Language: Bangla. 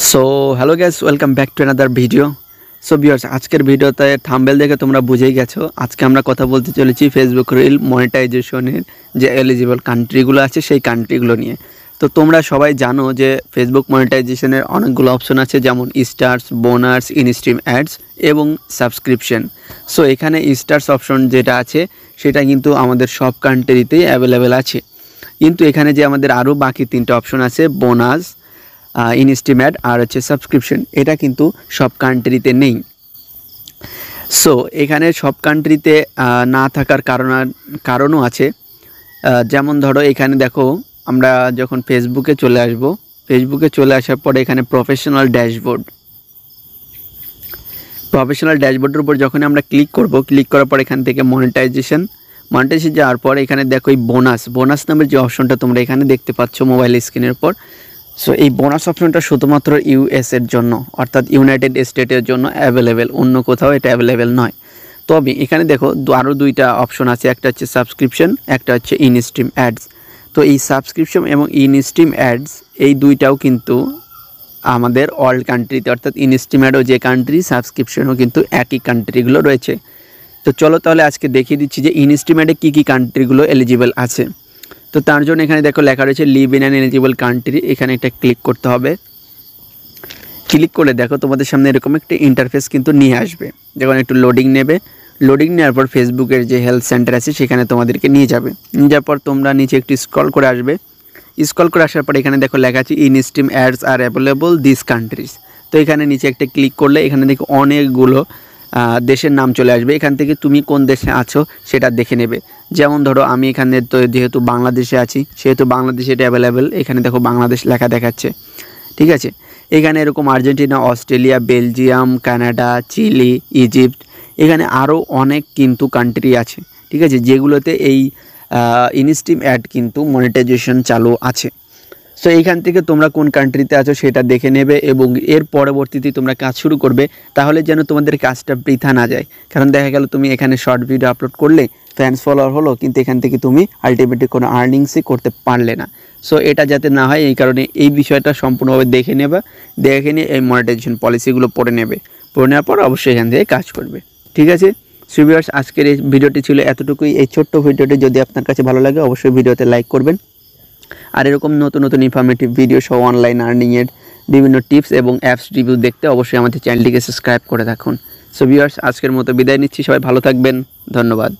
So hello guys, welcome back to another video. So viewers, আজকের ভিডিওতে থাম্বনেল দেখে তোমরা বুঝেই গেছো আজকে আমরা কথা বলতে চলেছি ফেসবুক রিল মনিটাইজেশনের যে এলিজিবল কান্ট্রিগুলো আছে সেই কান্ট্রিগুলো নিয়ে। তো তোমরা সবাই জানো যে ফেসবুক মনিটাইজেশনের অনেকগুলো অপশন আছে, যেমন স্টার্স, বোনাস, ইনস্ট্রিম অ্যাডস এবং সাবস্ক্রিপশন। সো এখানে স্টার্স অপশন যেটা আছে সেটা কিন্তু আমাদের সব কান্ট্রিতেই অ্যাভেলেবেল আছে, কিন্তু এখানে যে আমাদের আরও বাকি তিনটা অপশন আছে, বোনাস, ইনস্টিমেট আর হচ্ছে সাবস্ক্রিপশন, এটা কিন্তু সব কান্ট্রিতে নেই। সো এখানে সব কান্ট্রিতে না থাকার কারণও আছে। যেমন ধরো এখানে দেখো, আমরা যখন ফেসবুকে চলে আসব, ফেসবুকে চলে আসার পরে এখানে প্রফেশনাল ড্যাশবোর্ডের উপর যখন আমরা ক্লিক করার পর এখান থেকে মনিটাইজেশন যাওয়ার পর এখানে দেখো এই বোনাস নামের যে অপশনটা তোমরা এখানে দেখতে পাচ্ছ মোবাইল স্ক্রিনের উপর। সো এই বোনাস অপশনটা শুধুমাত্র ইউএস এর জন্য, অর্থাৎ ইউনাইটেড স্টেটের জন্য অ্যাভেলেবেল, অন্য কোথাও এটা অ্যাভেলেবেল নয়। তবে এখানে দেখো আরও দুইটা অপশন আছে, একটা হচ্ছে সাবস্ক্রিপশন, একটা হচ্ছে ইনস্ট্রিম অ্যাডস। তো এই সাবস্ক্রিপশন এবং ইনস্ট্রিম অ্যাডস এই দুইটাও কিন্তু আমাদের অল কান্ট্রিতে, অর্থাৎ ইনস্ট্রিম অ্যাডও যে কান্ট্রি, সাবস্ক্রিপশনও কিন্তু একই কান্ট্রিগুলো রয়েছে। তো চলো তাহলে আজকে দেখিয়ে দিচ্ছি যে ইনস্ট্রিম অ্যাডে কী কী কান্ট্রিগুলো এলিজিবল আছে। তো তার জন্য এখানে দেখো লেখা রয়েছে live in an eligible country, এখানে একটা ক্লিক করতে হবে। ক্লিক করলে দেখো তোমাদের সামনে এরকম একটা ইন্টারফেস কিন্তু নিয়ে আসবে, যখন একটু লোডিং নেবে। লোডিং নেওয়ার পর ফেসবুকের যে হেল্প সেন্টার আছে সেখানে তোমাদেরকে নিয়ে যাবে। নিয়ে যাওয়ার পর তোমরা নিচে একটু স্ক্রল করে আসবে। স্ক্রল করে আসার পর এখানে দেখো লেখা আছে instream ads R available this countries. তো এখানে নিচে একটা ক্লিক করলে এখানে দেখো অনেকগুলো দেশের নাম চলে আসবে। এখান থেকে তুমি কোন দেশে আছো সেটা দেখে নেবে। যেমন ধরো আমি এখানে তো যেহেতু বাংলাদেশে আছি, সেহেতু বাংলাদেশে এটা অ্যাভেলেবেল, এখানে দেখো বাংলাদেশ লেখা দেখাচ্ছে। ঠিক আছে, এখানে এরকম Argentina, Australia, Belgium, Canada, Chile, Egypt, এখানে আরও অনেক কিন্তু কান্ট্রি আছে। ঠিক আছে, যেগুলোতে এই ইনস্ট্রিম অ্যাড কিন্তু মনিটাইজেশন চালু আছে। সো এইখান থেকে তোমরা কোন কান্ট্রিতে আছো সেটা দেখে নেবে এবং এর পরবর্তীতে তোমরা কাজ শুরু করবে, তাহলে যেন তোমাদের কাজটা বৃথা না যায়। কারণ দেখা গেল তুমি এখানে শর্ট ভিডিও আপলোড করলে, ফ্যান্স ফলোয়ার হলো, কিন্তু এখান থেকে তুমি আলটিমেটলি কোনো আর্নিংসই করতে পারলে না। সো এটা যাতে না হয় এই কারণে এই বিষয়টা সম্পূর্ণভাবে দেখে নিয়ে এই মনিটাইজেশন পলিসিগুলো পড়ে নেওয়ার পর অবশ্যই এখান থেকে কাজ করবে। ঠিক আছে, সো ভিউয়ার্স, আজকের এই ভিডিওটি ছিল এতটুকুই। এই ছোট্ট ভিডিওটি যদি আপনার কাছে ভালো লাগে অবশ্যই ভিডিওতে লাইক করবেন। আর এরকম নতুন নতুন ইনফরমেটিভ ভিডিও সহ অনলাইন আর্নিংয়ের বিভিন্ন টিপস এবং অ্যাপস রিভিউ দেখতে অবশ্যই আমাদের চ্যানেলটিকে সাবস্ক্রাইব করে রাখুন। সো ভিউয়ার্স, আজকের মতো বিদায় নিচ্ছি, সবাই ভালো থাকবেন, ধন্যবাদ।